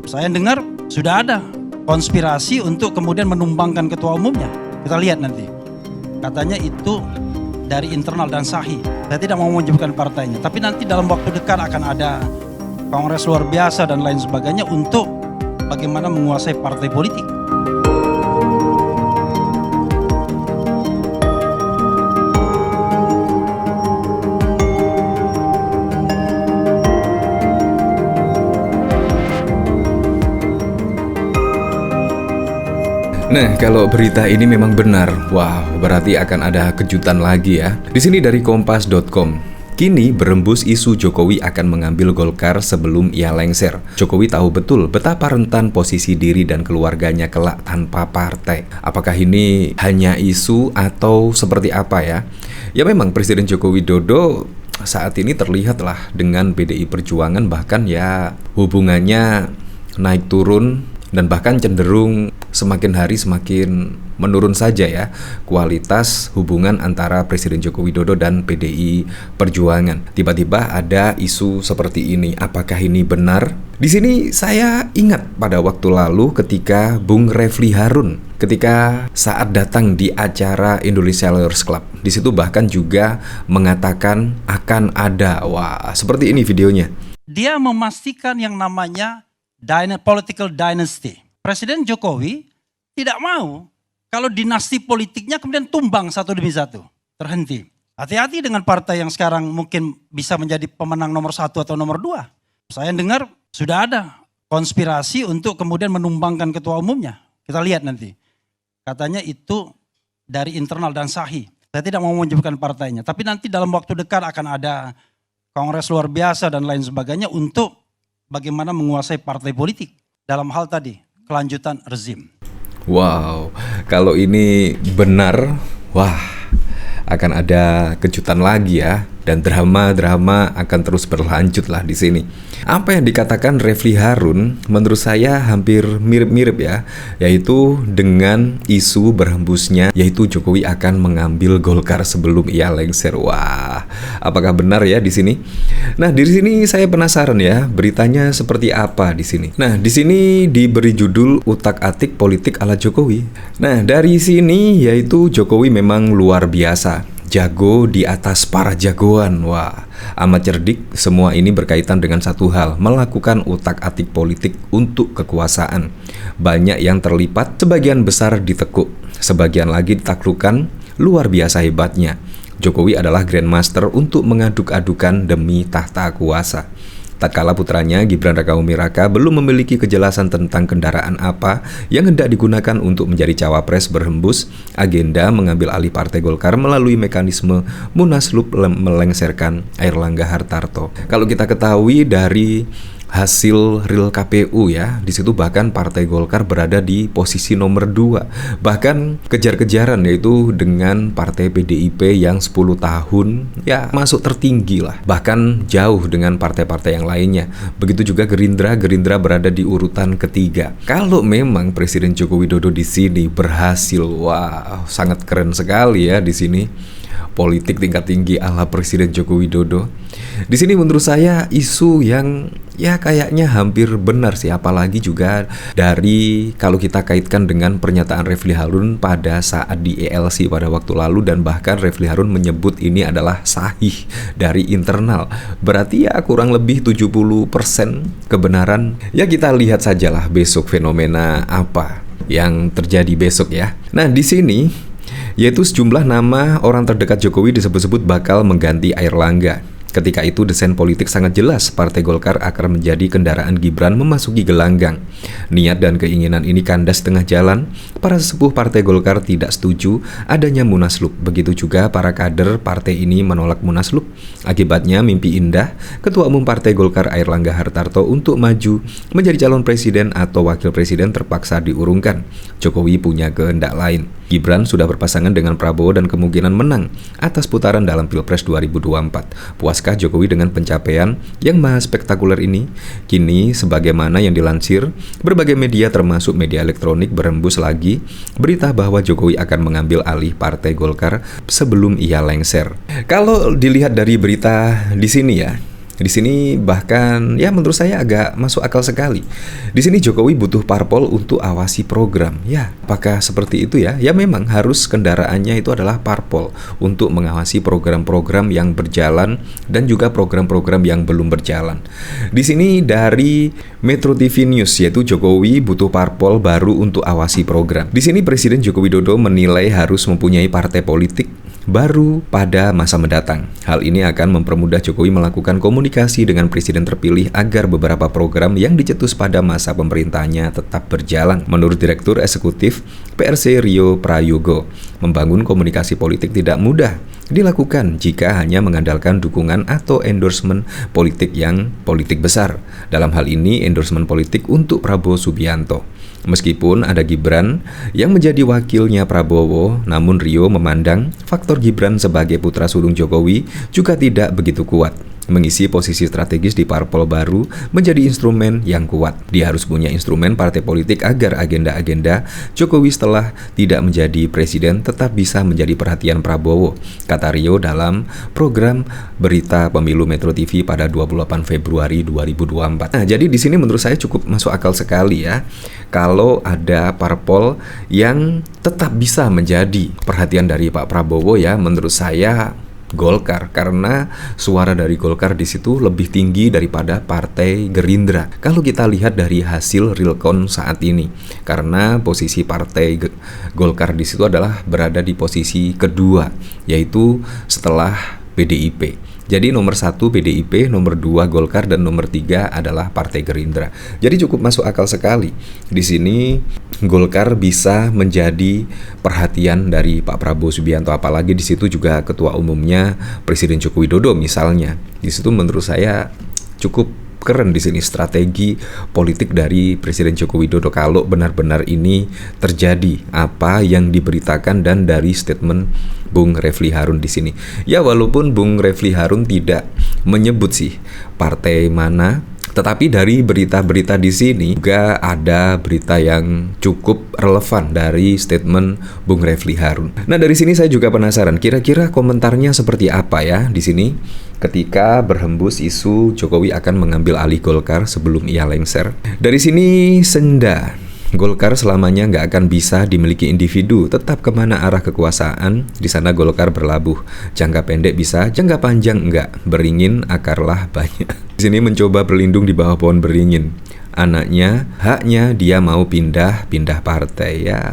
Saya dengar sudah ada konspirasi untuk kemudian menumbangkan ketua umumnya. Kita lihat nanti. Katanya itu dari internal dan sahih. Saya tidak mau menyebutkan partainya, tapi nanti dalam waktu dekat akan ada kongres luar biasa dan lain sebagainya untuk bagaimana menguasai partai politik. Nah, kalau berita ini memang benar, wah, berarti akan ada kejutan lagi ya. Di sini dari kompas.com. Kini berembus isu Jokowi akan mengambil Golkar sebelum ia lengser. Jokowi tahu betul betapa rentan posisi diri dan keluarganya kelak tanpa partai. Apakah ini hanya isu atau seperti apa ya? Ya memang Presiden Joko Widodo saat ini terlihatlah dengan PDI Perjuangan, bahkan ya hubungannya naik turun dan bahkan cenderung semakin hari semakin menurun saja ya kualitas hubungan antara Presiden Joko Widodo dan PDI Perjuangan. Tiba-tiba ada isu seperti ini. Apakah ini benar? Di sini saya ingat pada waktu lalu ketika Bung Refli Harun ketika saat datang di acara Indonesia Lawyers Club. Di situ bahkan juga mengatakan akan ada. Wah, seperti ini videonya. Dia memastikan yang namanya political dynasty. Presiden Jokowi tidak mau kalau dinasti politiknya kemudian tumbang satu demi satu, terhenti. Hati-hati dengan partai yang sekarang mungkin bisa menjadi pemenang nomor 1 atau nomor 2. Saya dengar sudah ada konspirasi untuk kemudian menumbangkan ketua umumnya. Kita lihat nanti. Katanya itu dari internal dan sahih. Saya tidak mau menyebutkan partainya, tapi nanti dalam waktu dekat akan ada kongres luar biasa dan lain sebagainya untuk bagaimana menguasai partai politik dalam hal tadi kelanjutan rezim. Wow, kalau ini benar, wah, akan ada kejutan lagi ya. Dan drama-drama akan terus berlanjut lah di sini. Apa yang dikatakan Refli Harun menurut saya hampir mirip-mirip ya, yaitu dengan isu berhembusnya yaitu Jokowi akan mengambil Golkar sebelum ia lengser. Wah, apakah benar ya di sini? Nah, di sini saya penasaran ya, beritanya seperti apa di sini. Nah, di sini diberi judul utak-atik politik ala Jokowi. Nah, dari sini yaitu Jokowi memang luar biasa. Jago di atas para jagoan. Wah, amat cerdik. Semua ini berkaitan dengan satu hal, melakukan utak-atik politik untuk kekuasaan. Banyak yang terlipat, sebagian besar ditekuk, sebagian lagi ditaklukkan. Luar biasa hebatnya. Jokowi adalah grandmaster untuk mengaduk-adukan demi tahta kuasa. Tatkala putranya Gibran Rakabuming Raka belum memiliki kejelasan tentang kendaraan apa yang hendak digunakan untuk menjadi cawapres berhembus, agenda mengambil alih Partai Golkar melalui mekanisme Munaslup melengsarkan Airlangga Hartarto. Kalau kita ketahui dari hasil real KPU ya, di situ bahkan Partai Golkar berada di posisi nomor 2. Bahkan kejar-kejaran yaitu dengan Partai PDIP yang 10 tahun ya masuk tertinggi lah. Bahkan jauh dengan partai-partai yang lainnya. Begitu juga Gerindra berada di urutan ketiga. Kalau memang Presiden Joko Widodo di sini berhasil, wah, sangat keren sekali ya di sini. Politik tingkat tinggi ala Presiden Joko Widodo. Di sini menurut saya isu yang ya kayaknya hampir benar sih, apalagi juga dari kalau kita kaitkan dengan pernyataan Refli Harun pada saat di ELC pada waktu lalu, dan bahkan Refli Harun menyebut ini adalah sahih dari internal. Berarti ya kurang lebih 70% kebenaran. Ya kita lihat sajalah besok fenomena apa yang terjadi besok ya. Nah, di sini yaitu sejumlah nama orang terdekat Jokowi disebut-sebut bakal mengganti Airlangga. Ketika itu desain politik sangat jelas, Partai Golkar akan menjadi kendaraan Gibran memasuki gelanggang. Niat dan keinginan ini kandas tengah jalan. Para sesepuh Partai Golkar tidak setuju adanya Munaslup. Begitu juga para kader partai ini menolak Munaslup. Akibatnya mimpi indah Ketua Umum Partai Golkar Airlangga Hartarto untuk maju menjadi calon presiden atau wakil presiden terpaksa diurungkan. Jokowi punya kehendak lain. Gibran sudah berpasangan dengan Prabowo dan kemungkinan menang atas putaran dalam Pilpres 2024. Puaskah Jokowi dengan pencapaian yang maha spektakuler ini? Kini, sebagaimana yang dilansir, berbagai media termasuk media elektronik berembus lagi berita bahwa Jokowi akan mengambil alih Partai Golkar sebelum ia lengser. Kalau dilihat dari berita di sini ya, Di sini bahkan ya menurut saya agak masuk akal sekali. Di sini Jokowi butuh parpol untuk awasi program. Ya, apakah seperti itu ya? Ya memang harus kendaraannya itu adalah parpol untuk mengawasi program-program yang berjalan dan juga program-program yang belum berjalan. Di sini dari Metro TV News, yaitu Jokowi butuh parpol baru untuk awasi program. Di sini Presiden Joko Widodo menilai harus mempunyai partai politik baru pada masa mendatang. Hal ini akan mempermudah Jokowi melakukan komunikasi dengan presiden terpilih agar beberapa program yang dicetus pada masa pemerintahnya tetap berjalan. Menurut Direktur Eksekutif PRC Rio Prayogo, membangun komunikasi politik tidak mudah dilakukan jika hanya mengandalkan dukungan atau endorsement politik yang politik besar. Dalam hal ini endorsement politik untuk Prabowo Subianto. Meskipun ada Gibran yang menjadi wakilnya Prabowo, namun Rio memandang faktor Gibran sebagai putra sulung Jokowi juga tidak begitu kuat. Mengisi posisi strategis di parpol baru menjadi instrumen yang kuat. Dia harus punya instrumen partai politik agar agenda-agenda Jokowi setelah tidak menjadi presiden tetap bisa menjadi perhatian Prabowo, kata Rio dalam program Berita Pemilu Metro TV pada 28 Februari 2024. Nah, jadi di sini menurut saya cukup masuk akal sekali ya, kalau ada parpol yang tetap bisa menjadi perhatian dari Pak Prabowo ya, menurut saya Golkar, karena suara dari Golkar di situ lebih tinggi daripada Partai Gerindra. Kalau kita lihat dari hasil realcon saat ini, karena posisi Partai Golkar di situ adalah berada di posisi kedua, yaitu setelah PDIP. Jadi nomor 1 PDIP, nomor 2 Golkar, dan nomor 3 adalah Partai Gerindra. Jadi cukup masuk akal sekali. Di sini Golkar bisa menjadi perhatian dari Pak Prabowo Subianto, apalagi di situ juga ketua umumnya Presiden Joko Widodo misalnya. Di situ menurut saya cukup keren di sini strategi politik dari Presiden Joko Widodo kalau benar-benar ini terjadi apa yang diberitakan dan dari statement Bung Refli Harun di sini. Ya walaupun Bung Refli Harun tidak menyebut sih partai mana, tetapi dari berita-berita di sini juga ada berita yang cukup relevan dari statement Bung Refli Harun. Nah, dari sini saya juga penasaran kira-kira komentarnya seperti apa ya di sini ketika berhembus isu Jokowi akan mengambil alih Golkar sebelum ia lengser. Dari sini Senda, Golkar selamanya nggak akan bisa dimiliki individu, tetap kemana arah kekuasaan, di sana Golkar berlabuh. Jangka pendek bisa, jangka panjang nggak, beringin akarlah banyak. Di sini mencoba berlindung di bawah pohon beringin. Anaknya, haknya dia mau pindah partai ya.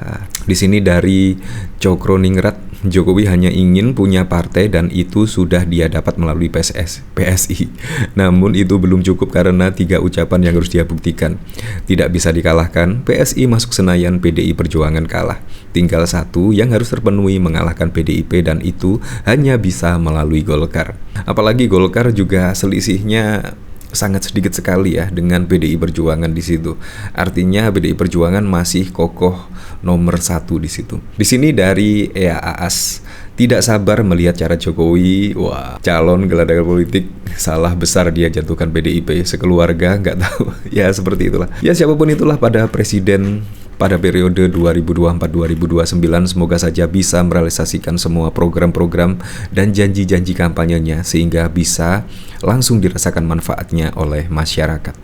Di sini dari Cokroningrat, Jokowi hanya ingin punya partai dan itu sudah dia dapat melalui PSI. Namun itu belum cukup karena 3 ucapan yang harus dia buktikan. Tidak bisa dikalahkan, PSI masuk Senayan, PDI Perjuangan kalah. Tinggal 1 yang harus terpenuhi, mengalahkan PDIP, dan itu hanya bisa melalui Golkar. Apalagi Golkar juga selisihnya sangat sedikit sekali ya dengan PDI Perjuangan di situ. Artinya PDI Perjuangan masih kokoh nomor 1 di situ. Di sini dari EAAS, tidak sabar melihat cara Jokowi, wah calon gelandang politik salah besar dia jatuhkan PDIP sekeluarga, nggak tahu ya seperti itulah. Ya siapapun itulah pada presiden pada periode 2024-2029 semoga saja bisa merealisasikan semua program-program dan janji-janji kampanyenya sehingga bisa langsung dirasakan manfaatnya oleh masyarakat.